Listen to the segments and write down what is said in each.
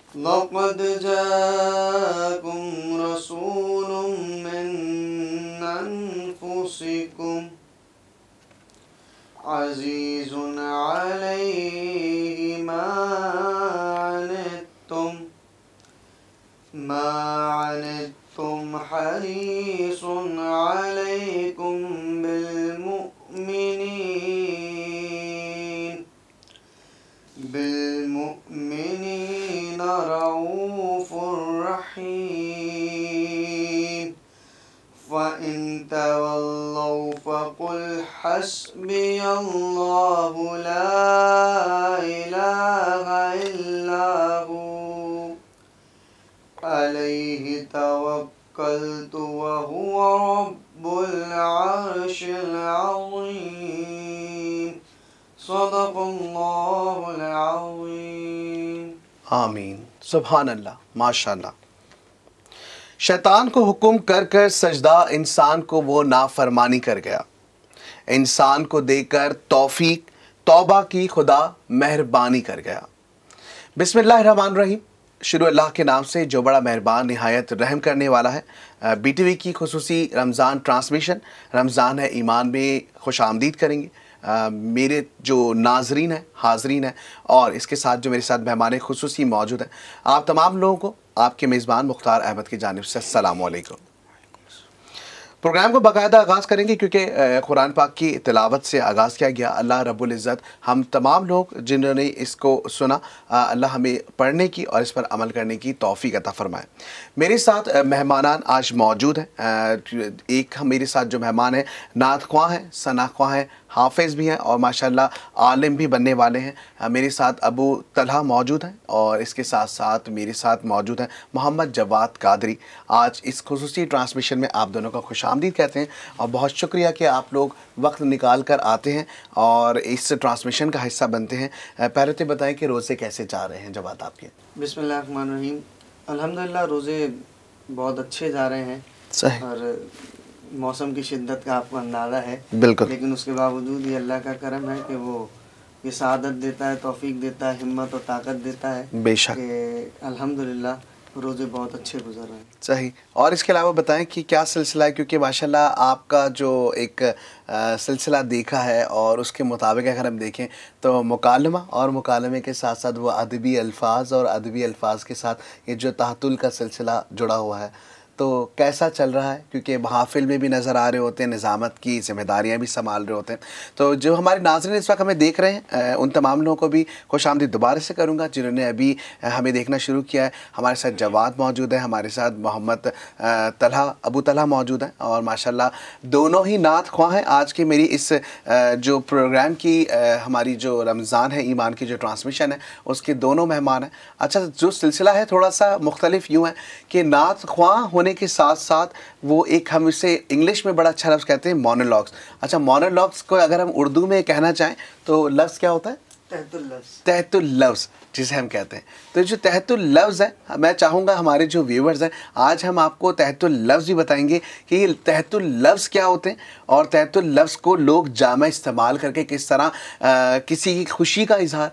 लक़द जाअकुम रसूलुम मिन अनफुसिकुम अज़ीज़ुन अलैहि मा अनित्तुम हरीसुन अलैकुम बिलमुमिनीन रऊफ़ुर रहीम फ़इन तवल्लौ फ़क़ुल हस्बियल्लाहु ला इलाहा इल्ला हु अलैहि तवक्कलतु व हुवा रब्बुल अर्शिल अज़ीम सदक़ल्लाहुल अज़ीम। आमीन। सुभान अल्लाह, माशाअल्लाह। शैतान को हुक्म कर कर सजदा इंसान को वो नाफरमानी कर गया। इंसान को देकर तौफीक तौबा की खुदा मेहरबानी कर गया। बिस्मिल्लाहिर्रहमानिर्रहीम। शुरू अल्लाह के नाम से जो बड़ा मेहरबान निहायत रहम करने वाला है। BTV की खुसूसी रमज़ान ट्रांसमिशन रमज़ान है ईमान में खुश आमदीद करेंगे। मेरे जो नाजरीन हैं, हाजरीन हैं और इसके साथ जो मेरे साथ मेहमान खुसूसी मौजूद हैं, आप तमाम लोगों को आपके मेज़बान मुख्तार अहमद की जानिब से अस्सलामु अलैकुम। प्रोग्राम को बाकायदा आगाज़ करेंगे क्योंकि कुरान पाक की तिलावत से आगाज़ किया गया। अल्लाह रब्बुल इज़्ज़त हम तमाम लोग जिन्होंने इसको सुना, अल्लाह हमें पढ़ने की और इस पर अमल करने की तौफ़ीक अता फ़रमाए। मेरे साथ मेहमानान आज मौजूद हैं। एक मेरे साथ जो मेहमान हैं नात ख्वां हैं, सना ख्वां हैं, हाफिज़ भी हैं और माशाअल्लाह आलिम भी बनने वाले हैं। मेरे साथ अबू तलहा मौजूद हैं और इसके साथ साथ मेरे साथ मौजूद हैं मोहम्मद जवाद कादरी। आज इस खुसूसी ट्रांसमिशन में आप दोनों का खुशामदीद कहते हैं और बहुत शुक्रिया कि आप लोग वक्त निकाल कर आते हैं और इस ट्रांसमिशन का हिस्सा बनते हैं। पहले तो बताएं कि रोज़े कैसे जा रहे हैं जवाद आपके? बिस्मिल्लाहिर्रहमानिर्रहीम। अल्हम्दुलिल्लाह रोज़े बहुत अच्छे जा रहे हैं। सही। और मौसम की शिद्दत का आपको अंदाज़ा है। बिल्कुल। लेकिन उसके बावजूद ये अल्लाह का करम है कि वो ये सआदत देता है, तौफीक देता है, हिम्मत और ताकत देता है। बेशक कि अल्हम्दुलिल्लाह रोज़े बहुत अच्छे गुजर रहे हैं। सही। और इसके अलावा बताएं कि क्या सिलसिला है, क्योंकि माशाल्लाह आपका जो एक सिलसिला देखा है और उसके मुताबिक अगर हम देखें तो मुकालमा और मुकालमे के साथ साथ वो अदबी अल्फाज और अदबी अल्फाज के साथ ये जो तहतुल का सिलसिला जुड़ा हुआ है, तो कैसा चल रहा है? क्योंकि महाफिल में भी नज़र आ रहे होते हैं, निज़ामत की ज़िम्मेदारियाँ भी संभाल रहे होते हैं। तो जो हमारे नाज़रीन इस वक्त हमें देख रहे हैं उन तमाम लोगों को भी खुशामदीद दोबारा से करूँगा जिन्होंने अभी हमें देखना शुरू किया है। हमारे साथ जवाद मौजूद है, हमारे साथ मोहम्मद तलहा अबू तलहा मौजूद हैं और माशाल्लाह दोनों ही नात ख्वां हैं। आज की मेरी इस जो प्रोग्राम की हमारी जो रमज़ान है ईमान की जो ट्रांसमिशन है उसके दोनों मेहमान हैं। अच्छा, जो सिलसिला है थोड़ा सा मुख्तलिफ यूँ है कि नात ख्वां होने के साथ साथ वो एक, हम इसे इंग्लिश में बड़ा अच्छा लफ्ज़ कहते हैं मोनोलॉग्स। अच्छा, मोनोलॉग्स को अगर हम उर्दू में कहना चाहें तो लफ्ज़ क्या होता है? तहतुल लफ्ज़। तहतुल लफ्ज़ जिसे हम कहते हैं। तो जो तहतुल लफ्ज़ है, मैं चाहूँगा हमारे जो व्यूवर्स हैं आज हम आपको तहतुल लफ्ज़ भी बताएंगे कि ये तहतुल लफ्ज़ क्या होते हैं और तहतुल लफ्ज़ को लोग जामा इस्तेमाल करके किस तरह किसी की खुशी का इज़हार,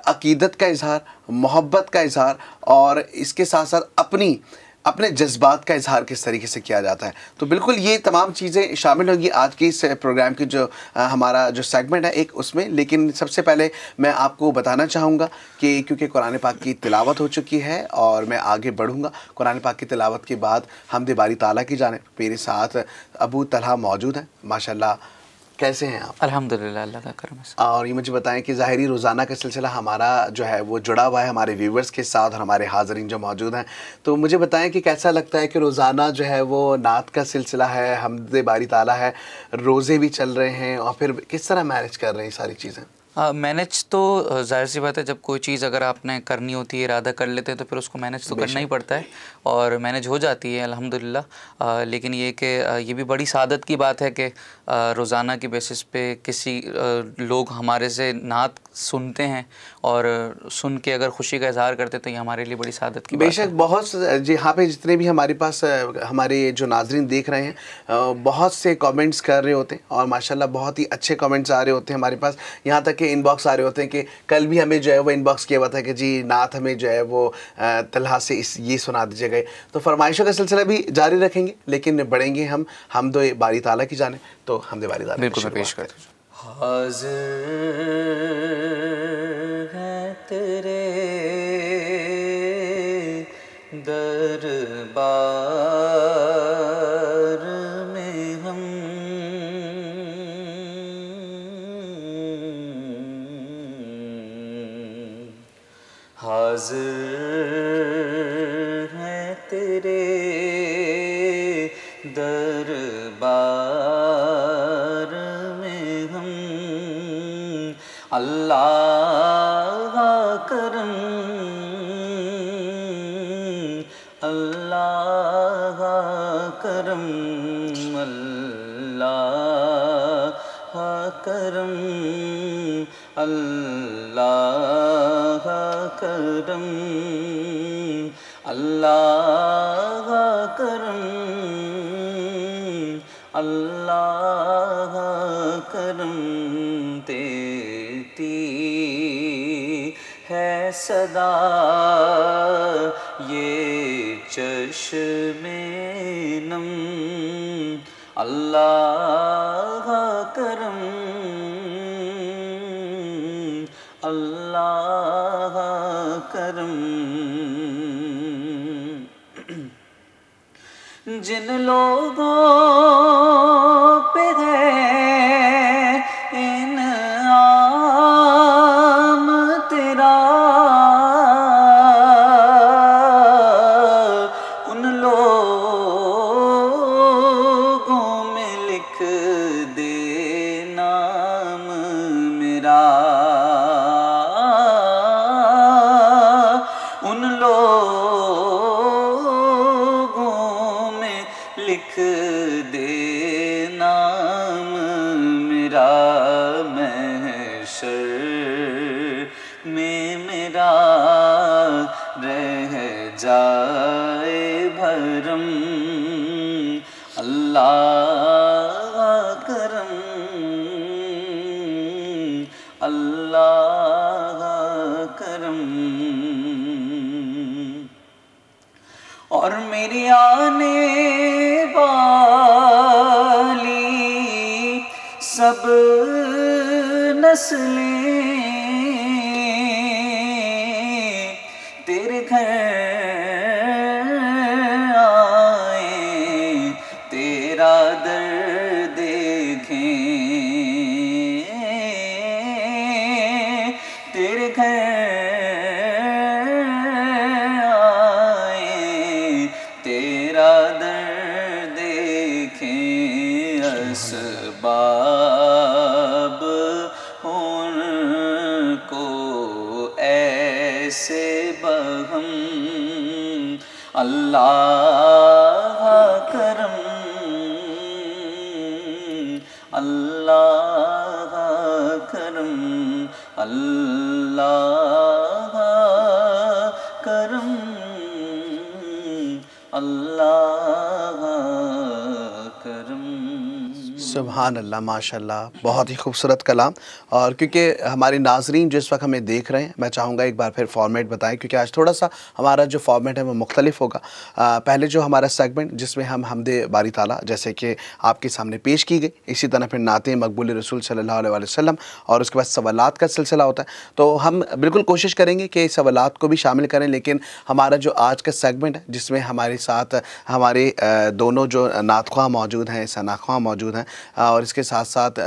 अक़ीदत का इज़हार, मोहब्बत का इज़हार और इसके साथ साथ अपने जज्बात का इजहार किस तरीके से किया जाता है। तो बिल्कुल ये तमाम चीज़ें शामिल होंगी आज की इस प्रोग्राम की जो हमारा जो सेगमेंट है एक उसमें। लेकिन सबसे पहले मैं आपको बताना चाहूँगा कि क्योंकि कुरान पाक की तिलावत हो चुकी है और मैं आगे बढ़ूँगा, कुरान पाक की तिलावत के बाद हमद बारी ताला की जानिब मेरे साथ अबू तलहा मौजूद हैं। माशाल्लाह, कैसे हैं आप? अल्हम्दुलिल्लाह, अल्लाह का करम है। और ये मुझे बताएं कि ज़ाहिरी रोज़ाना का सिलसिला हमारा जो है वो जुड़ा हुआ है हमारे व्यूवर्स के साथ और हमारे हाज़रीन जो मौजूद हैं। तो मुझे बताएं कि कैसा लगता है कि रोज़ाना जो है वो नात का सिलसिला है, हमद बारी ताला है, रोज़े भी चल रहे हैं और फिर किस तरह मैनेज कर रहे हैं सारी चीज़ें? मैनेज तो ज़ाहिर सी बात है, जब कोई चीज़ अगर आपने करनी होती है, इरादा कर लेते हैं तो फिर उसको मैनेज तो करना ही पड़ता है और मैनेज हो जाती है अल्हम्दुलिल्लाह। लेकिन ये कि ये भी बड़ी सादत की बात है कि रोज़ाना की बेसिस पे किसी लोग हमारे से नात सुनते हैं और सुन के अगर खुशी का इजहार करते हैं तो ये हमारे लिए बड़ी सादत की बात है। बेशक बहुत जी, यहाँ पे जितने भी हमारे पास हमारे जो नाजरीन देख रहे हैं बहुत से कमेंट्स कर रहे होते हैं और माशाल्लाह बहुत ही अच्छे कमेंट्स आ रहे होते हैं हमारे पास। यहाँ तक के इनबॉक्स आ रहे होते हैं कि कल भी हमें जो है वो इनबॉक्स किया हुआ था कि जी नात हमें जो है वो तलहा से ये सुना दीजिएगा। तो फरमाइशों का सिलसिला भी जारी रखेंगे, लेकिन बढ़ेंगे हम हमदो बारी ताला की जाने। तो हमदे बारी ताला बिल्कुल मैं पेश करता हूँ। हाज़िर है तेरे दरबार में हम, हाज़िर है तेरे दरबार में हम, अल्लाह करम, अल्लाह करम, अल्लाह करम, अल्लाह करम, अल्लाह करम, अल्लाह करम, तेरी है सदा ये चश्मे नम, अल्लाह करम, अल्लाह करम। जिन लोगों पे है इनाम तेरा, उन लोगों में लिख दे नाम मेरा, उन लोगों में लिख दे नाम मेरा, महशर में मेरा रह जाए भरम, अल्लाह करम, अल्लाह करम। और मेरी आने वाली सब नस्लें तेरे घर आए, तेरा दर देखें, तेरे घर तेरा दर देखें, असबाब उनको ऐसे बहम, अल्लाह करम, अल्लाह करम, अल्लाह करम, अल्लाह करम। सुभान अल्लाह, माशाल्लाह, बहुत ही खूबसूरत कलाम। और क्योंकि हमारे नाजरीन जिस वक्त हमें देख रहे हैं, मैं चाहूँगा एक बार फिर फॉर्मेट बताएं, क्योंकि आज थोड़ा सा हमारा जो फॉर्मेट है वो मुख्तलिफ होगा। पहले जो हमारा सेगमेंट जिसमें हम हमदे बारी ताला जैसे कि आपके सामने पेश की गई, इसी तरह फिर नाते मकबूल रसूल सल्लल्लाहु अलैहि वसल्लम, और उसके बाद सवालात का सिलसिला होता है। तो हम बिल्कुल कोशिश करेंगे कि सवालात को भी शामिल करें, लेकिन हमारा जो आज का सेगमेंट है जिसमें हमारे साथ हमारे दोनों जो नातख्वाह मौजूद हैं, सनाख्वाह मौजूद हैं, और इसके साथ साथ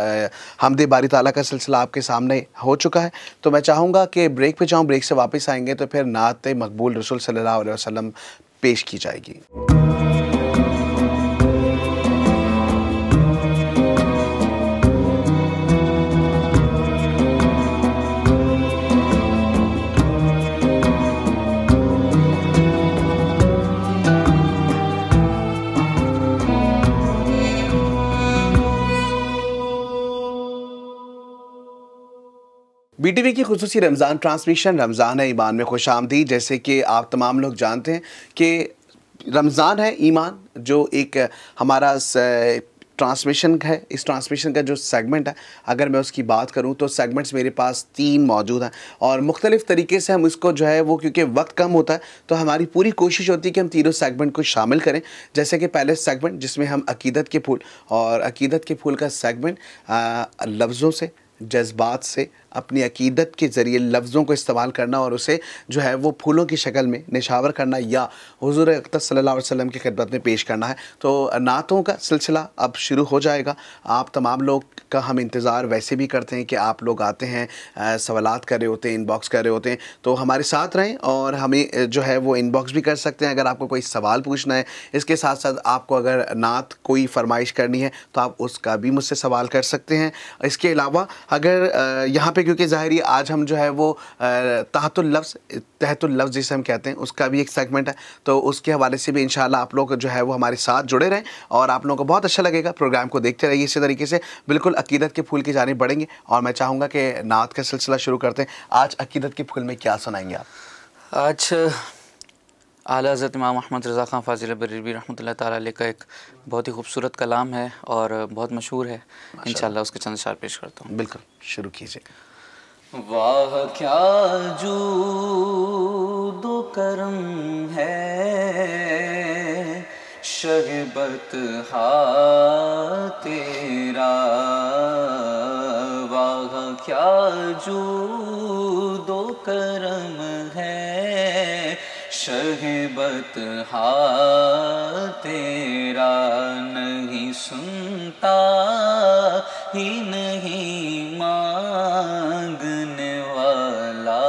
हमदे बारी ताला का सिलसिला आपके सामने हो चुका है। तो मैं चाहूँगा कि ब्रेक पे जाऊँ, ब्रेक से वापस आएंगे तो फिर नात मकबूल रसूल सल्लल्लाहु अलैहि वसल्लम पेश की जाएगी। BTV की खुसूसी रमज़ान ट्रांसमिशन रमज़ान है ईमान में खुश आमदीद। जैसे कि आप तमाम लोग जानते हैं कि रमज़ान है ईमान, जो एक हमारा ट्रांसमिशन है, इस ट्रांसमिशन का जो सेगमेंट है, अगर मैं उसकी बात करूं तो सेगमेंट्स मेरे पास 3 मौजूद हैं और मुख्तलिफ़ तरीके से हम इसको जो है वो, क्योंकि वक्त कम होता है तो हमारी पूरी कोशिश होती है कि हम तीनों सेगमेंट को शामिल करें। जैसे कि पहले सेगमेंट जिसमें हम अकीदत के फूल, और अकीदत के फूल का सेगमेंट लफ्ज़ों से, जज्बात से, अपनी अकीदत के ज़रिए लफ्ज़ों को इस्तेमाल करना और उसे जो है वो फूलों की शक्ल में निशावर करना या हुज़ूर अक़दस सल्लल्लाहु अलैहि वसल्लम की खिदमत में पेश करना है। तो नातों का सिलसिला अब शुरू हो जाएगा। आप तमाम लोग का हम इंतज़ार वैसे भी करते हैं कि आप लोग आते हैं, सवालात कर रहे होते हैं, इनबॉक्स कर रहे होते हैं, तो हमारे साथ रहें और हमें जो है वो इनबॉक्स भी कर सकते हैं अगर आपको कोई सवाल पूछना है। इसके साथ साथ आपको अगर नात कोई फरमाइश करनी है तो आप उसका भी मुझसे सवाल कर सकते हैं। इसके अलावा अगर यहाँ पे, क्योंकि ज़ाहिर आज हम जो है वो तहतुल लफ्ज़ जिसे हम कहते हैं उसका भी एक सेगमेंट है, तो उसके हवाले से भी इंशाल्लाह आप लोग जो है वो हमारे साथ जुड़े रहें और आप लोगों को बहुत अच्छा लगेगा। प्रोग्राम को देखते रहिए। इसी तरीके से बिल्कुल अकीदत के फूल की जानिब बढ़ेंगे और मैं चाहूँगा कि नात का सिलसिला शुरू करते हैं। आज अकीदत के फूल में क्या सुनाएंगे आप? आज आला हज़रत इमाम अहमद रज़ा ख़ान फ़ाज़िल बरेलवी रहमतुल्लाह ताला अलैह का एक बहुत ही खूबसूरत कलाम है और बहुत मशहूर है। इंशाअल्लाह उसके चंद अशआर पेश करता हूँ। बिल्कुल, शुरू कीजिए। वाह क्या जूदो करम है, शहबत हा तेरा। वाह क्या जूदो करम है, शहबत हा तेरा। नहीं सुनता ही नहीं मांगने वाला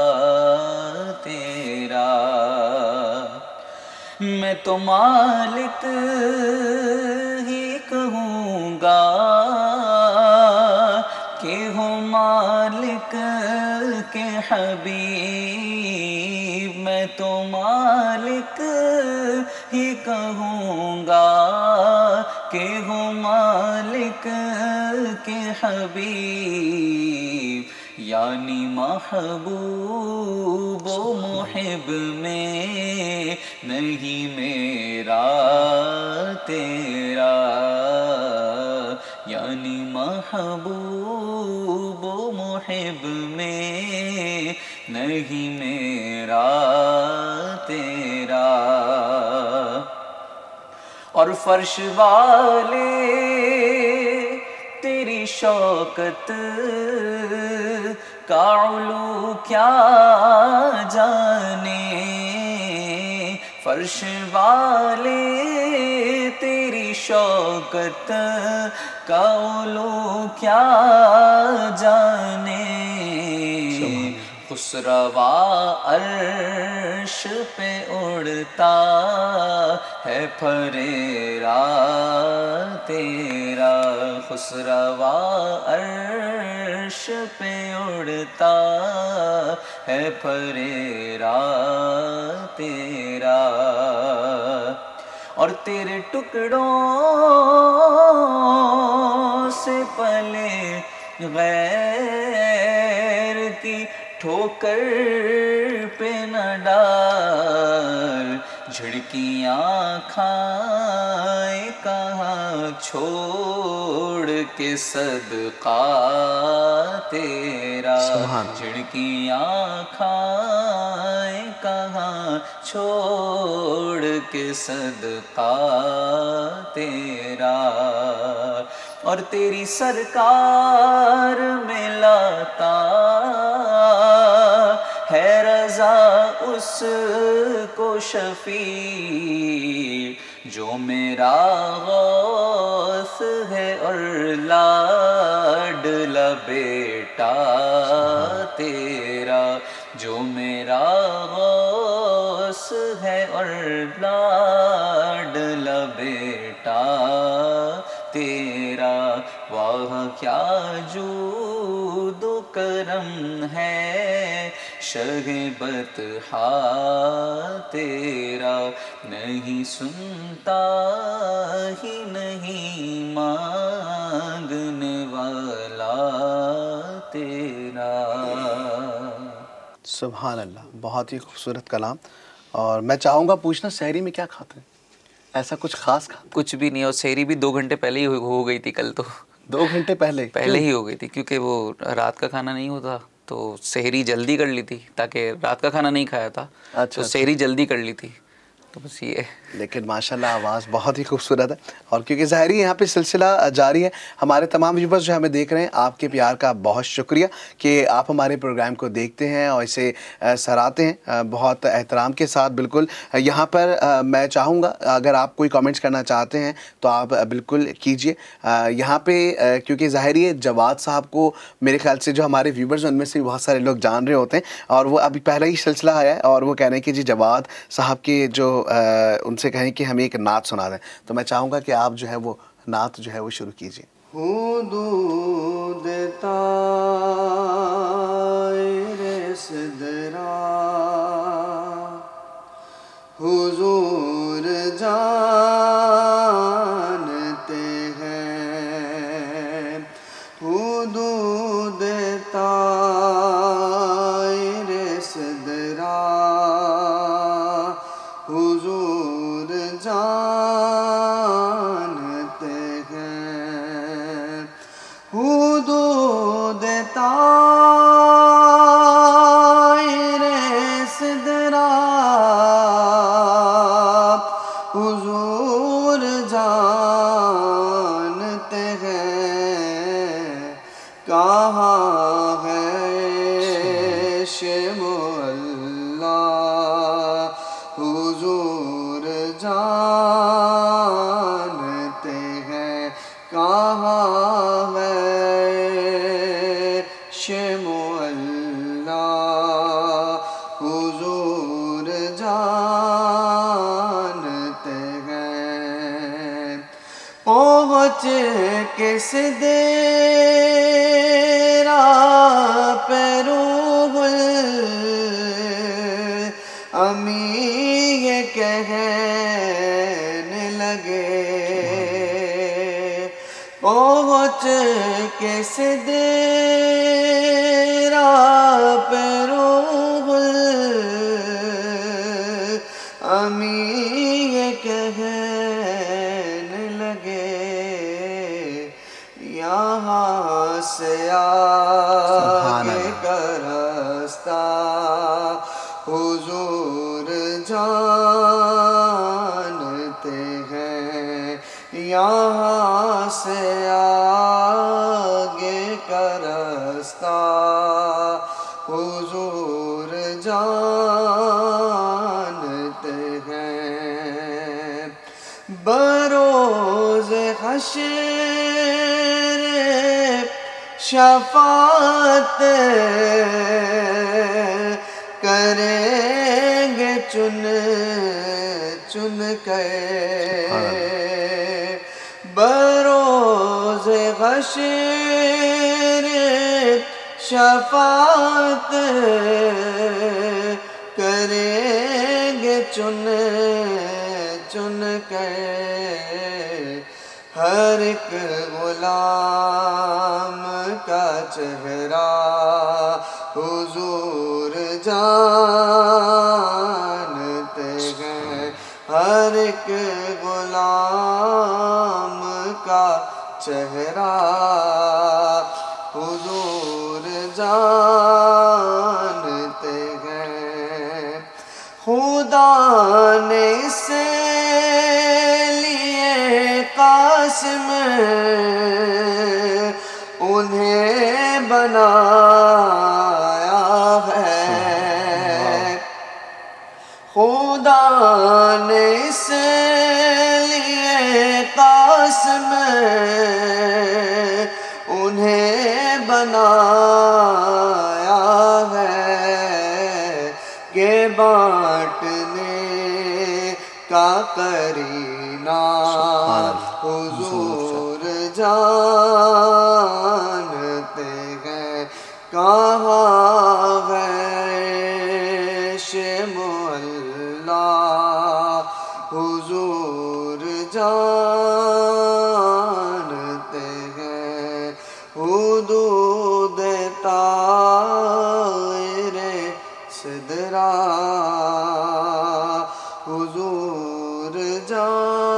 तेरा। मैं तो मालिक ही कहूँगा कि हो मालिक के हबीब। मैं तो मालिक ही कहूँगा कि हो मालिक के हबीब। यानी महबूब व मुहिब में नहीं मेरा तेरा। यानी महबूब व मुहिब में नहीं मेरा तेरा। और फर्श वाले तेरी शौकत का उलू क्या जाने। फर्श वाले तेरी शौकत का उलू क्या जाने। खुसरवा अर्श पे उड़ता है फरेरा तेरा। खुसरवा अर्श पे उड़ता है फरेरा तेरा। और तेरे टुकड़ों से पले गैर की ठोकर पे न डाल। झिड़कियाँ खाए कहाँ छोड़ के सदका तेरा। झिड़कियाँ खाए कहाँ छोड़ के सदका तेरा। और तेरी सरकार में लाता है रज़ा उसको शफी। जो मेरा गौस है और लाडला बेटा तेरा। जो मेरा गौस है और लाडला बेटा तेरा। वाह क्या जूदो करम है, शहबत हा तेरा। नहीं सुनता ही नहीं मांगने वाला तेरा। सुभान अल्लाह, बहुत ही खूबसूरत कलाम। और मैं चाहूँगा पूछना, सहरी में क्या खाते हैं? ऐसा कुछ खास खा? कुछ भी नहीं, और सेहरी भी 2 घंटे पहले ही हो गई थी कल तो। 2 घंटे पहले? पहले ही हो गई थी, क्योंकि वो रात का खाना नहीं होता तो सेहरी जल्दी कर ली थी, ताकि रात का खाना नहीं खाया था। अच्छा, तो सेहरी जल्दी कर ली थी, तो बस ये। लेकिन माशाल्लाह आवाज़ बहुत ही खूबसूरत है। और क्योंकि ज़ाहिरी यहाँ पे सिलसिला जारी है, हमारे तमाम व्यूवर्स जो हमें देख रहे हैं, आपके प्यार का बहुत शुक्रिया कि आप हमारे प्रोग्राम को देखते हैं और इसे सराहते हैं बहुत एहतराम के साथ। बिल्कुल यहाँ पर मैं चाहूँगा अगर आप कोई कमेंट्स करना चाहते हैं तो आप बिल्कुल कीजिए यहाँ पे, क्योंकि ज़ाहिरी है जवाद साहब को मेरे ख्याल से जो हमारे व्यूवर्स हैं उनमें से बहुत सारे लोग जान रहे होते हैं, और वो अभी पहला ही सिलसिला आया है और वो कह रहे हैं कि जी जवाद साहब के जो उनसे कहें कि हमें एक नात सुना दें। तो मैं चाहूँगा कि आप जो है वो नात जो है वो शुरू कीजिए। हुदूद तारे सिदरा हुजूर जानते हैं, हुदूद तारे सिदरा हुजूर जानते हैं, हुदूद तारे सिदरा हुजूर जानते हैं, कहाँ है शेमुअल्ला हुजूर जानते हैं, कहाँ है शेमुअल्ला हुजूर जानते हैं, पहुँच किस देरा पे रूहुल अमी ये कहने लगे, पहुँच किस देरा पे रूहुल अमी ये कहने लगे, यहाँ से आगे का रास्ता हुजूर जानते हैं, यहाँ से आगे का रास्ता हुजूर जानते हैं, बरोज़ हश्र शफ़ाअत करेंगे चुन चुन कर, बरोज़ हश्र शफ़ाअत करेंगे चुन चुन कर, हर एक गुलाम का चेहरा हुजूर जानते हैं, हर एक गुलाम का चेहरा हुजूर जानते हैं, खुदा ने से लिए कासिम उन्हें बनाया है, खुदा ने से लिए कासिम उन्हें बनाया है, के बांटने का करीना हुजूर जानते हैं, कहाँ है शेमुअल्ला हुजूर जानते हैं, हुदूद तारे सिदरा हुजूर जान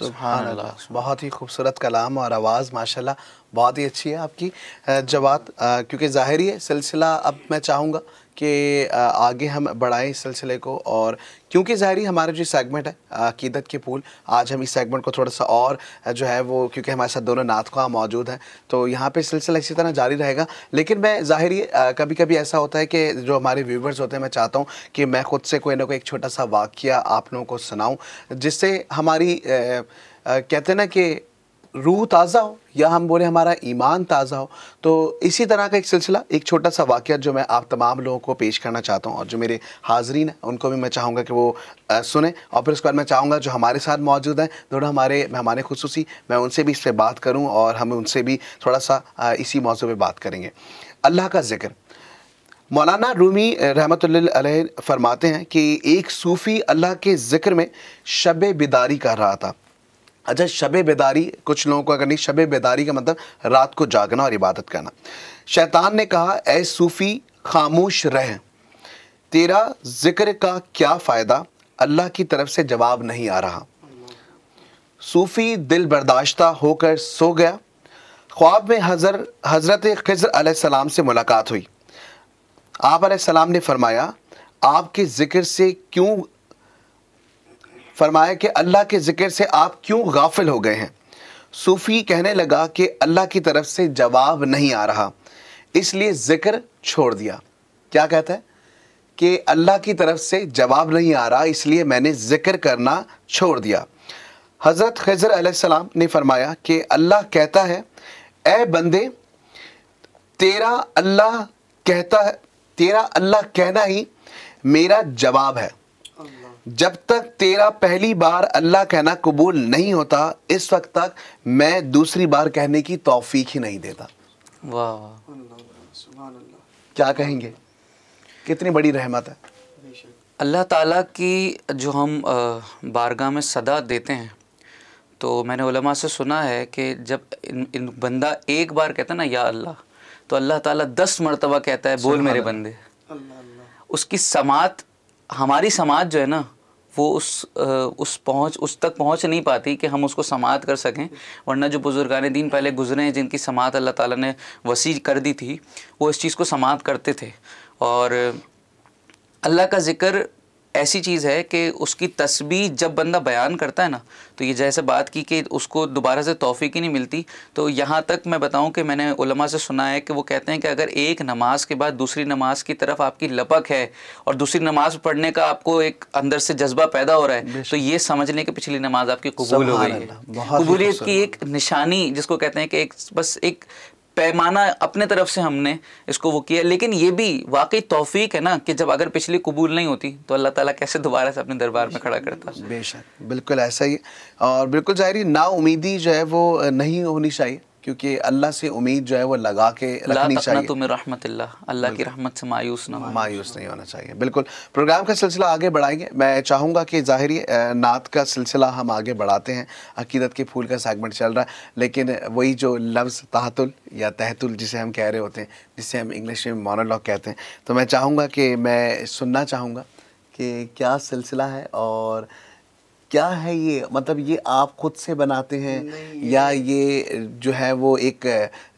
सुभान अल्लाह, बहुत ही खूबसूरत कलाम और आवाज़ माशाल्लाह बहुत ही अच्छी है आपकी। जवाद, क्योंकि ज़ाहिर है सिलसिला अब मैं चाहूँगा कि आगे हम बढ़ाएं इस सिलसिले को, और क्योंकि ज़ाहिर हमारा जो सेगमेंट है अकीदत के फूल, आज हम इस सेगमेंट को थोड़ा सा और जो है वो, क्योंकि हमारे साथ दोनों नात ख़्वाह मौजूद हैं तो यहाँ पे सिलसिला इसी तरह जारी रहेगा। लेकिन मैं ज़ाहिर कभी कभी ऐसा होता है कि जो हमारे व्यूवर्स होते हैं, मैं चाहता हूँ कि मैं ख़ुद से कोई ना कोई एक छोटा सा वाक़या आप लोगों को सुनाऊँ जिससे हमारी कहते हैं ना कि रूह ताज़ा हो, या हम बोले हमारा ईमान ताज़ा हो। तो इसी तरह का एक सिलसिला, एक छोटा सा वाक़या जो मैं आप तमाम लोगों को पेश करना चाहता हूँ, और जो मेरे हाज़रीन हैं उनको भी मैं चाहूँगा कि वो सुने, और फिर उसके बाद मैं चाहूँगा जो हमारे साथ मौजूद हैं दोनों हमारे मेहमान खुसूसी, मैं उनसे भी इस पर बात करूँ और हम उनसे भी थोड़ा सा इसी मौजू पर बात करेंगे। अल्लाह का ज़िक्र। मौलाना रूमी रहमतुल्लाह अलैह फरमाते हैं कि एक सूफ़ी अल्लाह के ज़िक्र में शब बेदारी कर रहा था। अच्छा, शब बेदारी कुछ लोगों को अगर नहीं, शब बेदारी का मतलब रात को जागना और इबादत करना। शैतान ने कहा, ऐ सूफ़ी खामोश रह, तेरा ज़िक्र का क्या फ़ायदा, अल्लाह की तरफ से जवाब नहीं आ रहा। सूफ़ी दिल बर्दाश्ता होकर सो गया। ख्वाब में हज़रत खिज़र अलैहिस्सलाम से मुलाकात हुई। आप अलैहिस्सलाम ने फरमाया, आपके ज़िक्र से क्यों, फरमाया कि अल्लाह के ज़िक्र से आप क्यों गाफिल हो गए हैं। सूफ़ी कहने लगा कि अल्लाह की तरफ से जवाब नहीं आ रहा, इसलिए ज़िक्र छोड़ दिया। क्या कहता है कि अल्लाह की तरफ से जवाब नहीं आ रहा, इसलिए मैंने ज़िक्र करना छोड़ दिया। हज़रत खिज़र अलैहिस्सलाम ने फरमाया कि अल्लाह कहता है, ए बंदे, तेरा अल्लाह कहना ही मेरा जवाब है। जब तक तेरा पहली बार अल्लाह कहना कबूल नहीं होता, इस वक्त तक मैं दूसरी बार कहने की तौफीक ही नहीं देता। वाह, क्या कहेंगे, कितनी बड़ी रहमत है। अल्लाह ताला की जो हम बारगाह में सदा देते हैं, तो मैंने उलमा से सुना है कि जब इन बंदा एक बार कहता है ना या अल्लाह, तो अल्लाह ताला 10 मरतबा कहता है बोल मेरे बंदे। उसकी समात, हमारी समात जो है ना, वो उस तक पहुंच नहीं पाती कि हम उसको समात कर सकें। वरना जो बुज़ुर्गान दीन पहले गुज़रे हैं, जिनकी समात अल्लाह ताला ने वसी कर दी थी, वो इस चीज़ को समात करते थे। और अल्लाह का ज़िक्र ऐसी चीज़ है कि उसकी तस्बीह जब बंदा बयान करता है ना, तो ये जैसे बात की कि उसको दोबारा से तौफीक ही नहीं मिलती। तो यहाँ तक मैं बताऊँ कि मैंने उलमा से सुना है कि वो कहते हैं कि अगर एक नमाज के बाद दूसरी नमाज की तरफ आपकी लपक है और दूसरी नमाज पढ़ने का आपको एक अंदर से जज्बा पैदा हो रहा है, तो ये समझ लें कि पिछली नमाज आपकी कबूल हो गई है। कबूलियत की एक निशानी जिसको कहते हैं कि बस एक पैमाना अपने तरफ से हमने इसको वो किया। लेकिन ये भी वाकई तौफीक है ना कि जब अगर पिछली कबूल नहीं होती तो अल्लाह ताला कैसे दोबारा से अपने दरबार में खड़ा करता। बेशक, बिल्कुल ऐसा ही। और बिल्कुल ज़ाहिर ना उम्मीदी जो है वो नहीं होनी चाहिए, क्योंकि अल्लाह से उम्मीद जो है वो लगा के रखनी चाहिए। तुम्हें रहमतिल्लाह, अल्लाह की रहमत से मायूस नहीं होना चाहिए। बिल्कुल, प्रोग्राम का सिलसिला आगे बढ़ाएंगे। मैं चाहूँगा कि ज़ाहिरी नात का सिलसिला हम आगे बढ़ाते हैं। अकीदत के फूल का सेगमेंट चल रहा है, लेकिन वही जो लफ्ज़ तहतुल या तहतुल जिसे हम कह रहे होते हैं, जिसे हम इंग्लिश में मोनोलॉग कहते हैं, तो मैं चाहूँगा कि मैं सुनना चाहूँगा कि क्या सिलसिला है और क्या है ये, मतलब ये आप खुद से बनाते हैं या ये जो है वो एक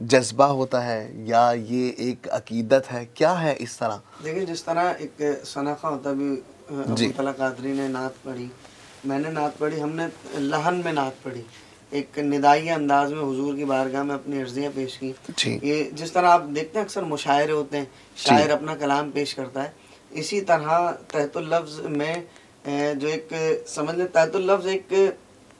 जज्बा होता है या ये एक अकीदत है, क्या है इस तरह? देखिए, जिस तरह एक सनाखा होता भी, अबू तला कादरी ने नात पढ़ी, मैंने नात पढ़ी, हमने लहन में नात पढ़ी, एक निदाई अंदाज में हुजूर की बारगाह में अपनी अर्जियाँ पेश की। ये जिस तरह आप देखते हैं अक्सर मुशायरे होते हैं, शायर अपना कलाम पेश करता है, इसी तरह तहतुल लफ्ज़ में जो एक समझ लें, तहतुल लफ्ज़ एक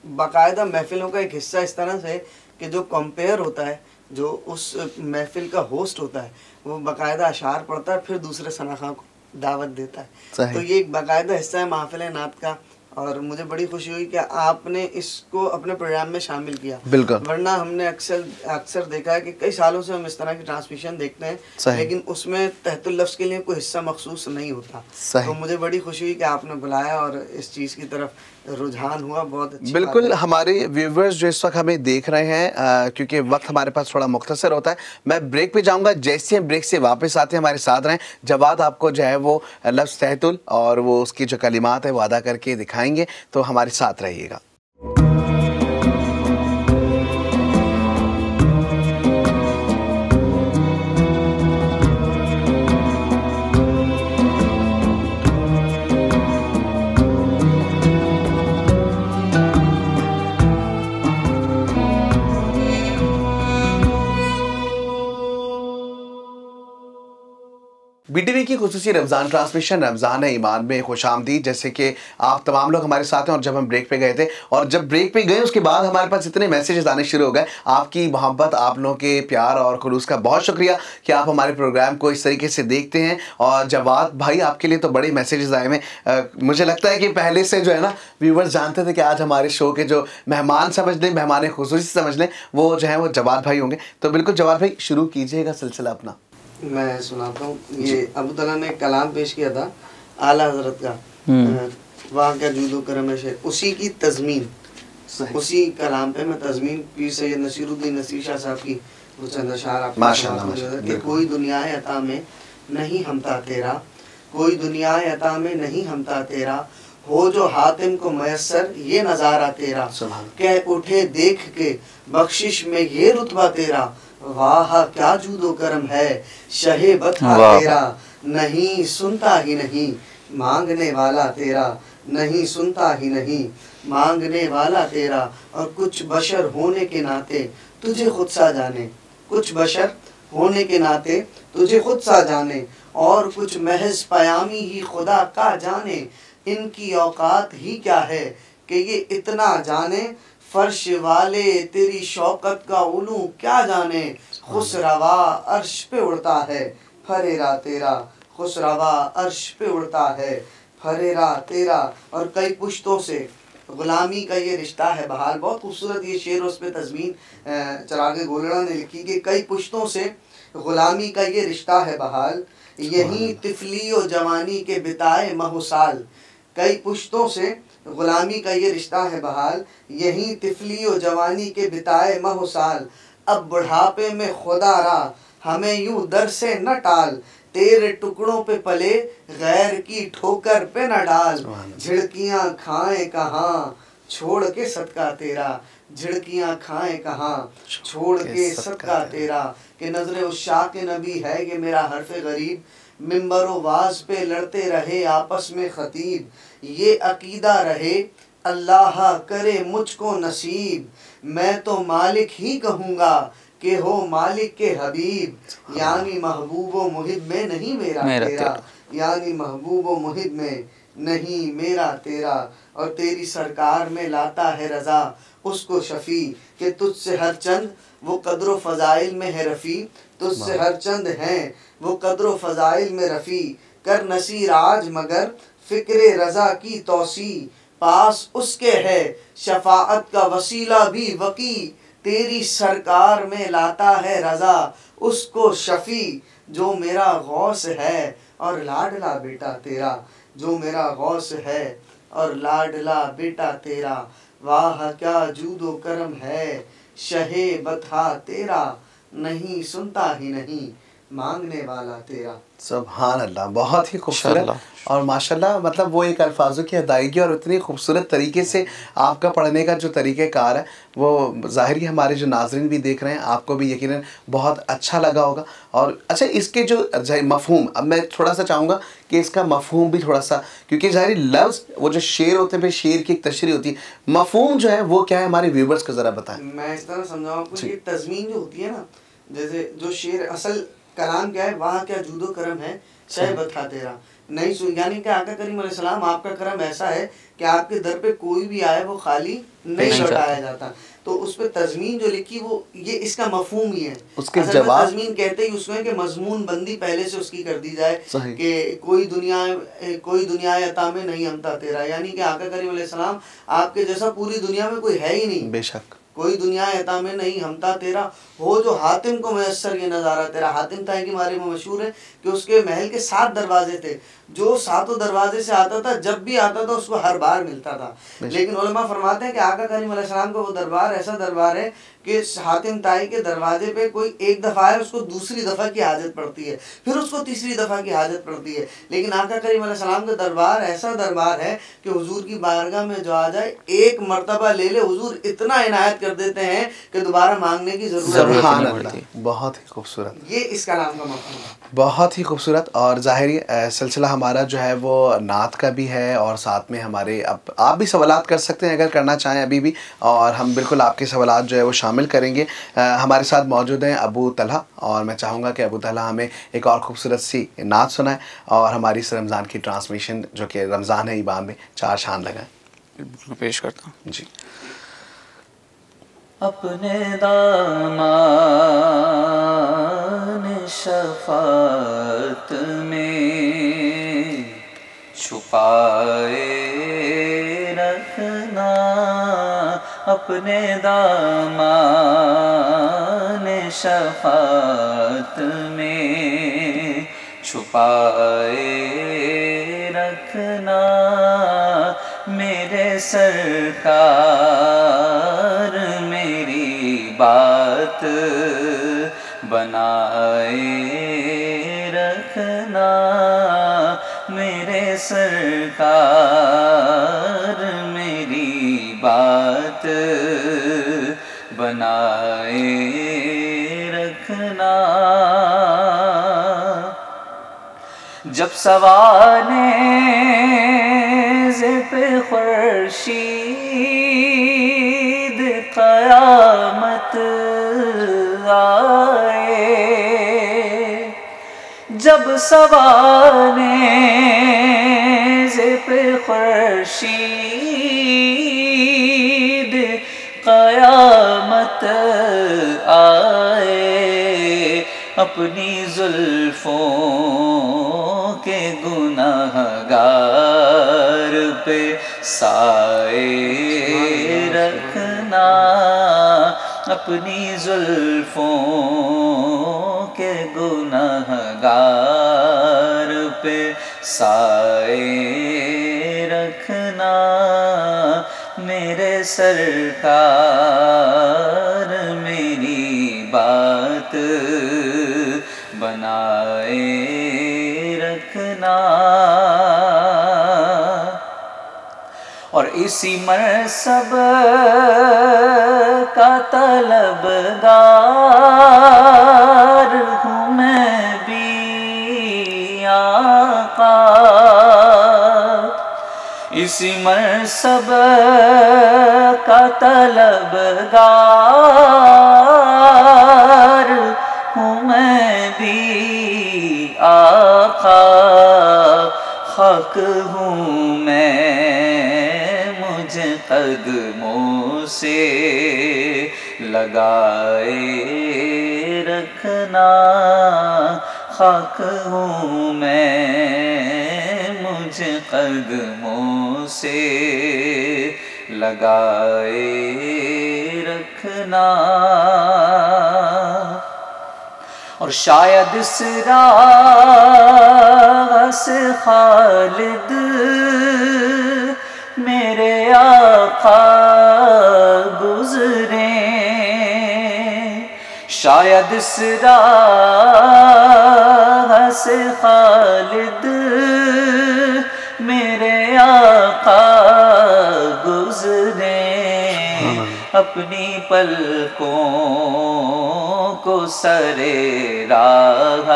बाकायदा महफिलों का एक हिस्सा इस तरह से कि जो कंपेयर होता है, जो उस महफिल का होस्ट होता है, वो बाकायदा अशार पढ़ता है, फिर दूसरे सनाखा को दावत देता है। तो ये एक बाकायदा हिस्सा है महफिल नात का, और मुझे बड़ी खुशी हुई कि आपने इसको अपने प्रोग्राम में शामिल किया। वरना हमने अक्सर देखा है कि कई सालों से हम इस तरह की ट्रांसमिशन देखते हैं, लेकिन उसमें तहतुल लफ्ज़ के लिए कोई हिस्सा मखसूस नहीं होता। तो मुझे बड़ी खुशी हुई कि आपने बुलाया और इस चीज़ की तरफ रुझान हुआ, बहुत अच्छी बिल्कुल। हमारे व्यूवर्स जो इस वक्त हमें देख रहे हैं, क्योंकि वक्त हमारे पास थोड़ा मुख्तसर होता है, मैं ब्रेक पे जाऊंगा, जैसे हम ब्रेक से वापस आते हैं हमारे साथ रहें। जवाद आपको जो है वो लफ्ज़ तहतुल और वो उसकी जो कलिमात है वो अदा करके दिखाएंगे, तो हमारे साथ रहिएगा। टीवी की खुसूसी रमज़ान ट्रांसमिशन रमज़ान है ईमान में खुशामदीद। जैसे कि आप तमाम लोग हमारे साथ हैं और जब हम ब्रेक पे गए थे और जब ब्रेक पे गए उसके बाद हमारे पास इतने मैसेजेस आने शुरू हो गए। आपकी मोहब्बत, आप लोगों के प्यार और खुलूस का बहुत शुक्रिया कि आप हमारे प्रोग्राम को इस तरीके से देखते हैं। और जवाद भाई, आपके लिए तो बड़े मैसेजेस आए हैं। मुझे लगता है कि पहले से जो है ना व्यूवर्स जानते थे कि आज हमारे शो के जो मेहमान समझ लें, मेहमान खुसूसी समझ लें, वो जो है वो जवाद भाई होंगे। तो बिल्कुल जवाद भाई शुरू कीजिएगा सिलसिला अपना। मैं सुनाता हूँ। ये अबू तला ने कलाम पेश किया था आला हजरत का, वाह क्या जूदो करम है शेर, उसी की तज़मीन, उसी कलाम पे मैं तज़मीन पीर सैयद नसीरुद्दीन नसीर शाह साहब की वो चंद अशार आपको माशाअल्लाह। कि कोई दुनिया अता में नहीं हमता तेरा, कोई दुनिया अता में नहीं हमता तेरा, हो जो हातिम को मयसर ये नज़ारा तेरा, कह उठे देख के बख्शिश में ये रुतबा तेरा, वाह क्या जूदो करम है शहे बता तेरा, नहीं सुनता ही नहीं मांगने वाला तेरा, नहीं सुनता ही नहीं मांगने वाला तेरा। और कुछ बशर होने के नाते तुझे खुद सा जाने, कुछ बशर होने के नाते तुझे खुद सा जाने, और कुछ महज पयामी ही खुदा का जाने, इनकी औकात ही क्या है कि ये इतना जाने, फर्श वाले तेरी शौकत का उलू क्या जाने, खुसरवा अर्श पे उड़ता है फरेरा तेरा, खुसरवा अर्श पे उड़ता है फरेरा तेरा। और कई पुश्तों से गुलामी का ये रिश्ता है बहाल, बहुत खूबसूरत ये शेर उस पे तज़मीन चरागे गोलड़ा ने लिखी कि कई पुश्तों से गुलामी का ये रिश्ता है बहाल, यही तिफली और जवानी के बिताए महुसाल, कई पुश्तों से गुलामी का ये रिश्ता है बहाल, यही तिफली और जवानी के बिताए महुसाल, अब बुढ़ापे में खुदा रा हमें यूं दर से न टाल, तेरे टुकड़ों पे पले गैर की ठोकर पे न डाल, झिड़कियाँ खाएं कहाँ छोड़ के सदका तेरा, झिड़कियाँ खाएं कहाँ छोड़ के सदका तेरा, कि नजर उस शाक नबी है ये मेरा हर्फ गरीब, मिंबरो वाज पे लड़ते रहे आपस में खतीब, ये अकीदा रहे अल्लाह करे मुझको नसीब, मैं तो मालिक ही कहूँगा कि हो मालिक के हबीब, यानी महबूब व मुहिब में नहीं मेरा तेरा, यानी महबूब व मुहिब में नहीं मेरा तेरा। और तेरी सरकार में लाता है रज़ा उसको शफ़ी, कि तुझसे हर चंद वो कद्र फ़ज़ाइल में है रफ़ी, तुझसे हर चंद हैं वो कद्र फ़ज़ाइल में रफ़ी, कर नसीर आज मगर फ़िक्र रज़ा की तौसी, पास उसके है शफ़ाअत का वसीला भी वकी, तेरी सरकार में लाता है रज़ा उसको शफ़ी, जो मेरा गौस है और लाडला बेटा तेरा, जो मेरा गौस है और लाडला बेटा तेरा, वाह क्या जूदो करम है शहे बता तेरा, नहीं सुनता ही नहीं मांगने वाला तेरा। सुभान अल्लाह, बहुत ही खूबसूरत और माशाल्लाह, मतलब वो एक अल्फाजों की अदायगी और इतनी खूबसूरत तरीके से आपका पढ़ने का जो तरीक़ेकार है वो ज़ाहिर है हमारे जो नाज़रीन भी देख रहे हैं, आपको भी यकीनन बहुत अच्छा लगा होगा। और अच्छा, इसके जो मफ़हूम, अब मैं थोड़ा सा चाहूँगा कि इसका मफ़हूम भी थोड़ा सा, क्योंकि ज़ाहिर लफ्ज़ वो जो शेर होते हैं, फिर शेर की एक तशरीह होती है, मफ़हूम जो है वो क्या है हमारे व्यूवर्स को ज़रा बताएं। मैं इस तरह समझाऊँ आपको, ये तज़मीन जो होती है ना, जैसे जो शेर असल कलाम क्या है, वहाँ क्या जूदो करम है शह बता तेरा, नहीं सुन, यानी कि आका करीम अलैहिस्सलाम आपका करम ऐसा है कि आपके दर पे कोई भी आए वो खाली नहीं लौटाया जाता। तो उस पे तज़मीन जो लिखी वो ये इसका मफहूम ही है, उसके जवाब तज़मीन कहते ही उसमें कि मजमून बंदी पहले से उसकी कर दी जाए कि कोई दुनिया अता में नहीं हमता तेरा, यानी कि आका करीम अलैहिस्सलाम आपके जैसा पूरी दुनिया में कोई है ही नहीं, बेशक कोई दुनिया अता में नहीं हमता तेरा, हो जो हातिम को मयसर ये नज़ारा तेरा। हातिम ताई के बारे में मशहूर है कि उसके महल के 7 दरवाजे थे, जो 7 दरवाजे से आता था, जब भी आता था उसको हर बार मिलता था। लेकिन उलमा फरमाते हैं कि आका करीम अलैहिस्सलाम का वो दरबार ऐसा दरबार है कि हातिम ताई के दरवाजे पे कोई एक दफ़ा है, उसको दूसरी दफ़ा की हाजत पड़ती है, फिर उसको तीसरी दफ़ा की हाजत पड़ती है। लेकिन आका करीम अलैहिस्सलाम का दरबार ऐसा दरबार है कि हुजूर की बारगाह में जो आ जाए, एक मरतबा ले ले, हुजूर इतना इनायत कर देते हैं कि दोबारा मांगने की ज़रूरत नहीं पड़ती। बहुत ही खूबसूरत, ये इसका नाम का मफ़हूम है, बहुत ही खूबसूरत। और ज़ाहिर सिलसिला हमारा जो है वो नात का भी है, और साथ में हमारे अब आप भी सवालात कर सकते हैं अगर करना चाहें अभी भी, और हम बिल्कुल आपके सवालात जो है वो शामिल शामिल करेंगे। हमारे साथ मौजूद हैं अबू तलहा, और मैं चाहूँगा कि अबू तलहा हमें एक और खूबसूरत सी नात सुनाए और हमारी इस रमज़ान की ट्रांसमिशन जो कि रमज़ान है ईबान में 4 शान लगाएं। बिल्कुल पेश करता हूँ जी। अपने दामान शफ़ाअत में छुपाए रखना, अपने दामान शफ़ाअत में छुपाए रखना, मेरे सरकार मेरी बात बनाए रखना, मेरे सरकार मेरी बात बनाए रखना। जब सवाने पे खुर्शीद क़यामत आए, जब सवाने पे खुर्शीद क़यामत आए, अपनी जुल्फ़ों के गुनाहगार पे साए रखना, अपनी जुल्फ़ों के गुनाहगार पे साए रखना, मेरे सरकार मेरी बात बनाए रखना। और इसी मरसब का तलबगार हूँ मैं भी आका, इसी मरसब का तलबगार हूँ मैं भी आका, हक हूँ मैं मुझे कदमों से लगाए रखना, हक हूँ मैं मुझे कदमों से लगाए रखना। और शायद इस राह से खालिद मेरे आका गुज़रे, शायद इस राह से खालिद मेरे आका गुज़रे, अपनी पलकों को सरे राह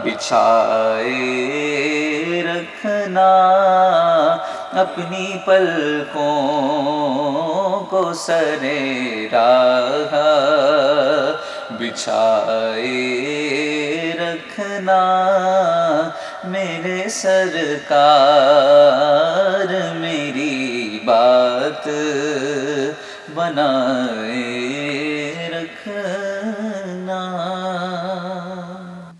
बिछाए रखना, अपनी पलकों को सरे राह बिछाए रखना, मेरे सरकार मेरी बात बनाए रखना।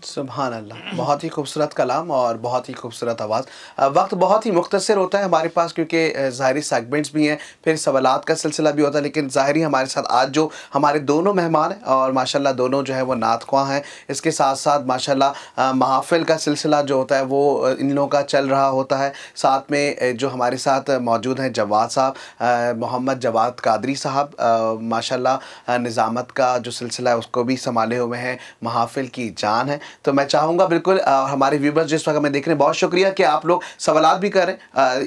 सुभान अल्लाह, बहुत ही खूबसूरत कलाम और बहुत ही खूबसूरत आवाज़। वक्त बहुत ही मुख्तसर होता है हमारे पास क्योंकि ज़ाहरी सेगमेंट्स भी हैं, फिर सवालात का सिलसिला भी होता है, लेकिन ज़ाहरी हमारे साथ आज जो हमारे दोनों मेहमान हैं और माशाल्लाह दोनों जो है वो नात ख्वां हैं, इसके साथ साथ माशाल्लाह महफ़िल का सिलसिला जो होता है वो इन लोगों का चल रहा होता है। साथ में जो हमारे साथ मौजूद हैं जवाद साहब, मोहम्मद जवाद कादरी साहब, माशाल्लाह निज़ामत का जो सिलसिला है उसको भी संभाले हुए हैं, महफ़िल की जान है। तो मैं चाहूँगा बिल्कुल हमारे व्यूवर्स जिस वक्त हमें देख रहे हैं, बहुत शुक्रिया कि आप लोग सवालात भी करें।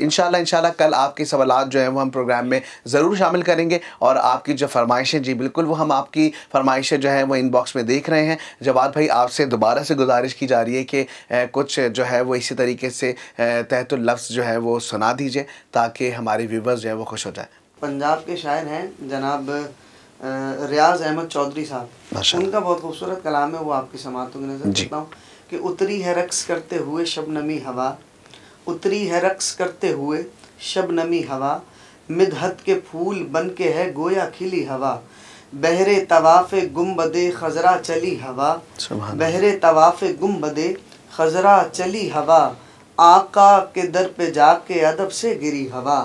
इंशाल्लाह कल आपके सवालात जो हैं वो हम प्रोग्राम में ज़रूर शामिल करेंगे और आपकी जो फरमाइशें, जी बिल्कुल, वो हम आपकी फरमाइशें जो हैं वो इनबॉक्स में देख रहे हैं। जवाद भाई, आपसे दोबारा से गुजारिश की जा रही है कि कुछ जो है वो इसी तरीके से तहतुल लफ्ज़ जो है वो सुना दीजिए ताकि हमारे व्यूवर्स जो हैं वो खुश हो जाए। पंजाब के शायर हैं जनाब रियाज अहमद चौधरी साहब, माशाअल्लाह। उनका बहुत खूबसूरत कलाम है, वो आपकी समातों की नज़र करता हूँ कि उतरी है रक्स करते हुए शबनमी हवा, उतरी है रक्स करते हुए शबनमी हवा, मिदहत के फूल बन के है गोया खिली हवा, बहरे तवाफ़े गुम्बदे खजरा चली हवा, बहरे तवाफ़े गुम्बदे खजरा चली हवा, आका के दर पे जाके अदब से गिरी हवा,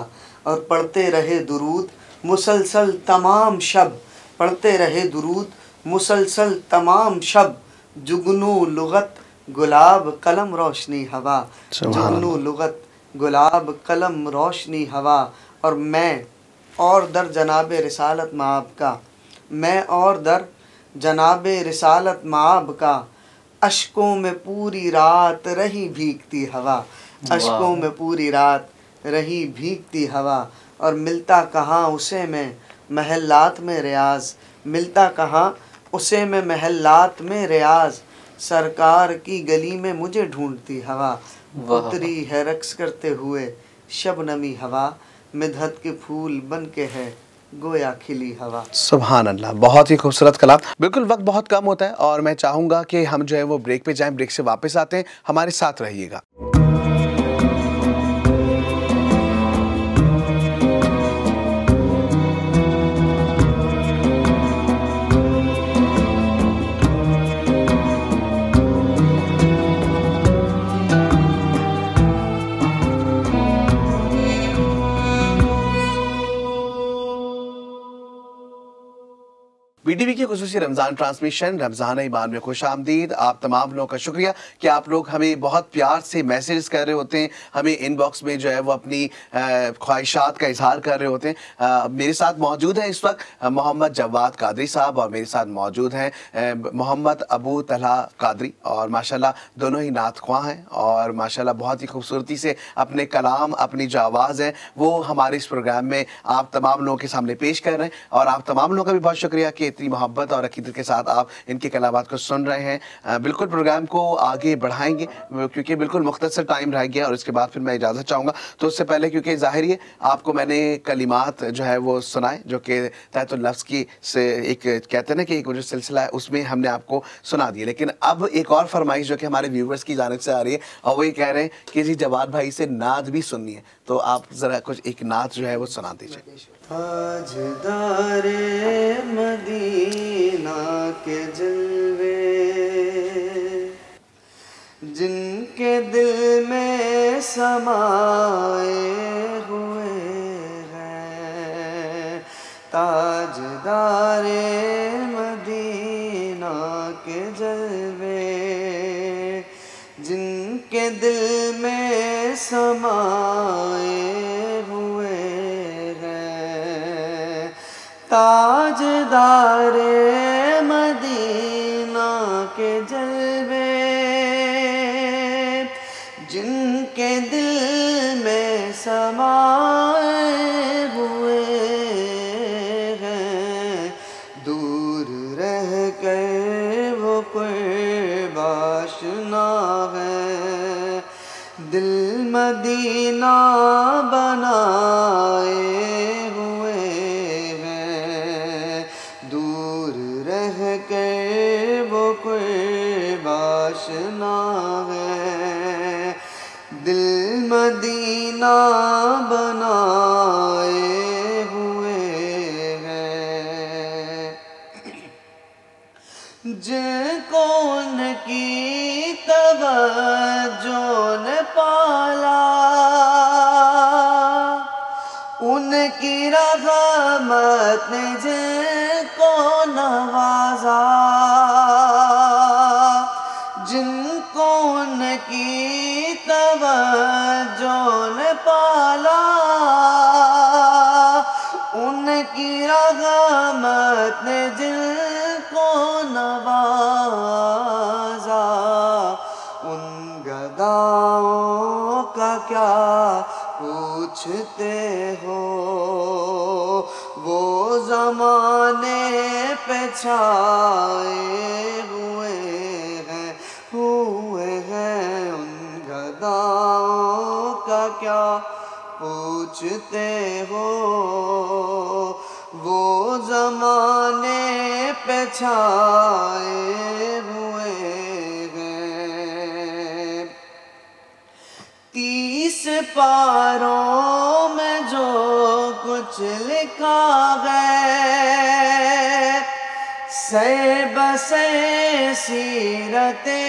और पढ़ते रहे दुरूद मुसलसल तमाम शब, पढ़ते रहे दुरूद मुसलसल तमाम शब, जुगनू लुगत गुलाब कलम रोशनी हवा, जुगनू लुगत गुलाब कलम रोशनी हवा, और मैं और दर जनाब रिसालत माब का, मैं और दर जनाब रिसालत माब का, अश्कों में पूरी रात रही भीगती हवा, अश्कों में पूरी रात रही भीगती हवा, और मिलता कहाँ उसे में महल्लात में रियाज, मिलता कहाँ उसे में महल्लात में रियाज, सरकार की गली में मुझे ढूंढती हवा, उतरी है रक्स करते हुए शबनमी हवा, मिदहत के फूल बन के है गोया खिली हवा। सुभान अल्लाह, बहुत ही खूबसूरत कलाम। बिल्कुल वक्त बहुत कम होता है और मैं चाहूँगा कि हम जो है वो ब्रेक पे जाएं, ब्रेक से वापस आते हैं, हमारे साथ रहिएगा। बीडीवी की खुसूसी रमज़ान ट्रांसमिशन रमज़ान ईमान में खुश आमदीद। आप तमाम लोगों का शुक्रिया कि आप लोग हमें बहुत प्यार से मैसेज कर रहे होते हैं, हमें इनबॉक्स में जो है वो अपनी ख्वाहिशात का इजहार कर रहे होते हैं। मेरे साथ मौजूद हैं इस वक्त मोहम्मद जवाद कादरी साहब और मेरे साथ मौजूद हैं मोहम्मद अबू तलहा कादरी, और माशाल्लाह दोनों ही नात ख्वाह हैं और माशाल्लाह बहुत ही खूबसूरती से अपने कलाम, अपनी जो आवाज़ है वो हमारे इस प्रोग्राम में आप तमाम लोगों के सामने पेश कर रहे हैं। और आप तमाम लोगों का भी बहुत शुक्रिया कि इतनी मोहब्बत और अकीदत के साथ आप इनके कलामात को सुन रहे हैं। बिल्कुल प्रोग्राम को आगे बढ़ाएंगे क्योंकि बिल्कुल मुख्तसर टाइम रह गया और इसके बाद फिर मैं इजाज़त चाहूँगा। तो उससे पहले क्योंकि ज़ाहिर है आपको मैंने कलिमात जो है वो सुनाए जो कि तहतुल लफ्ज़ की से एक कहते हैं ना कि एक जो सिलसिला है उसमें हमने आपको सुना दिया, लेकिन अब एक और फरमाइश जो कि हमारे व्यूवर्स की जानिब से आ रही है और वही कह रहे हैं कि जी जवाद भाई से नात भी सुननी है, तो आप ज़रा कुछ एक नात जो है वो सुना दीजिए। ताजदारे मदीना के जलवे जिनके दिल में समाए हुए हैं, ताजदारे मदीना के जलवे जिनके दिल में समाए हुए हैं, ताजदारे मदीना के जलवे जिनके दिल में समाए हुए हैं, दूर रह कर वो कोई आशना है, दिल मदीना बनाए हुए हैं, दूर रह कर वो कोई आशना है, दिल मदीना बनाए हुए हैं। जिनको उनकी तवज्जो ने पाला, उनकी रहमत ने जिनको नवाजा, जिनको उनकी तवज्जो ने पाला, उनकी रहमत ने जिनको नवाजा, उन गदाओं का क्या पूछते हो, वो ज़माने पे छाए हुए हैं, उन गदाओं का क्या पूछते हो, वो ज़माने पे छाए हुए हैं। 30 पारों में जो कुछ लिखा है से बसे सीरते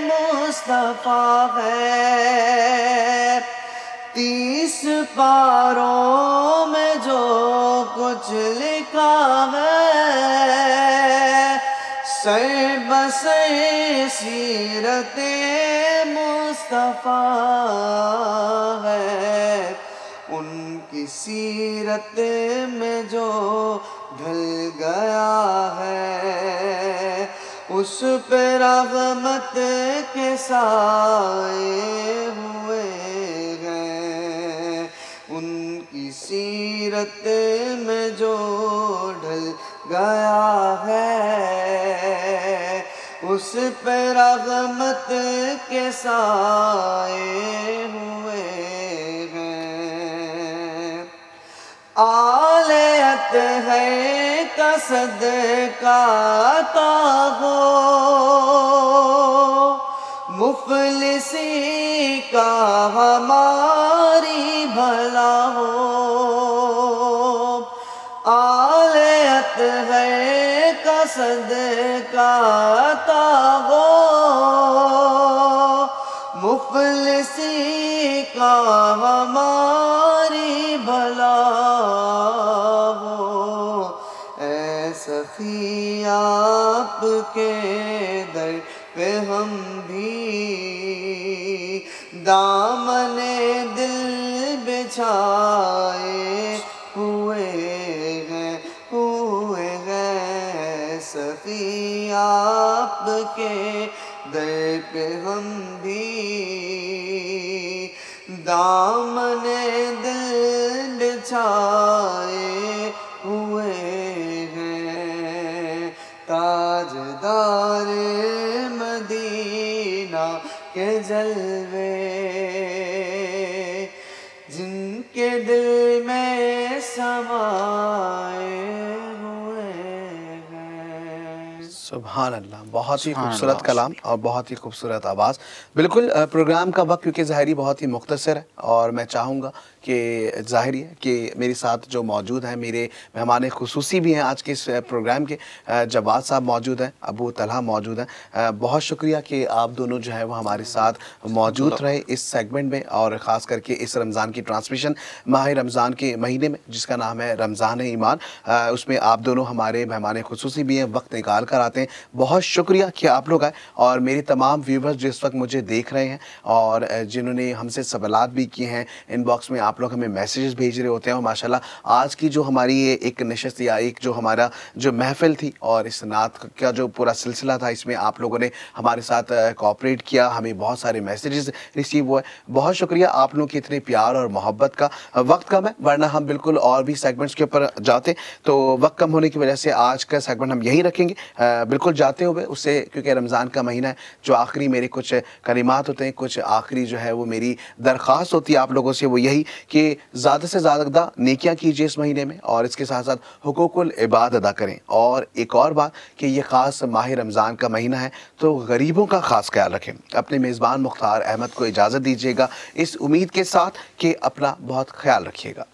मुस्तफ़ा है। 30 पारों में जो कुछ लिखा है से बसे सीरते मुस्तफ़ा है। उनकी सीरत में जो ढल गया है उस पे रहमत के साए हुए हैं। उनकी सीरत में जो ढल गया है उस पे रहमत के साए हुए हैं। आलियत है कसद का तागो मुफलिसी का हमारी भला हो। आलियत है कसद का तागो मुफलिसी का हमारी भला हो। ऐ सखी आपके दर पे हम भी दामने दिल बिछाए हुए हैं। सखी आपके दर पे हम भी दामने दिल बिछाए हुए हैं। ताजदार मदीना के जलवे जिनके दिल में समाए हुए हैं। सुभान अल्लाह, बहुत ही खूबसूरत कलाम और बहुत ही खूबसूरत आवाज़। बिल्कुल प्रोग्राम का वक्त क्योंकि ज़ाहिरी बहुत ही मुख्तसर है और मैं चाहूँगा कि ज़ाहिरी है कि मेरे साथ जो मौजूद हैं मेरे मेहमान खुसूसी भी हैं आज के इस प्रोग्राम के। जवाद साहब मौजूद हैं, अबू तलहा मौजूद हैं। बहुत शुक्रिया कि आप दोनों जो है वो हमारे साथ मौजूद रहे इस सेगमेंट में और ख़ास करके इस रमज़ान की ट्रांसमिशन माह रमज़ान के महीने में जिसका नाम है रमज़ान ईमान, उसमें आप दोनों हमारे मेहमान खुसूसी भी हैं, वक्त निकाल कर आते हैं। बहुत शुक्रिया कि आप लोग आए और मेरे तमाम व्यूवर्स जिस वक्त मुझे देख रहे हैं और जिन्होंने हमसे सवालात भी किए हैं, इनबॉक्स में आप लोग हमें मैसेजेस भेज रहे होते हैं। और माशाल्लाह आज की जो हमारी ये एक नशस्त या एक जो हमारा जो महफिल थी और इस नात का जो पूरा सिलसिला था इसमें आप लोगों ने हमारे साथ कोऑपरेट किया, हमें बहुत सारे मैसेजेस रिसीव हुए। बहुत शुक्रिया आप लोगों की इतने प्यार और मोहब्बत का। वक्त कम है वरना हम बिल्कुल और भी सेगमेंट्स के ऊपर जाते, तो वक्त कम होने की वजह से आज का सेगमेंट हम यहीं रखेंगे। बिल्कुल जाते हुए उससे क्योंकि रमज़ान का महीना है, जो आखिरी मेरे कुछ कलिमात होते हैं, कुछ आखिरी जो है वो मेरी दरख्वास्त होती है आप लोगों से, वो यही कि ज़्यादा से ज़्यादा नेकियां कीजिए इस महीने में और इसके साथ साथ हुकूकुल इबाद अदा करें। और एक और बात कि ये ख़ास माह रमज़ान का महीना है तो गरीबों का ख़ास ख्याल रखें। अपने मेज़बान मुख्तार अहमद को इजाज़त दीजिएगा इस उम्मीद के साथ कि अपना बहुत ख्याल रखिएगा।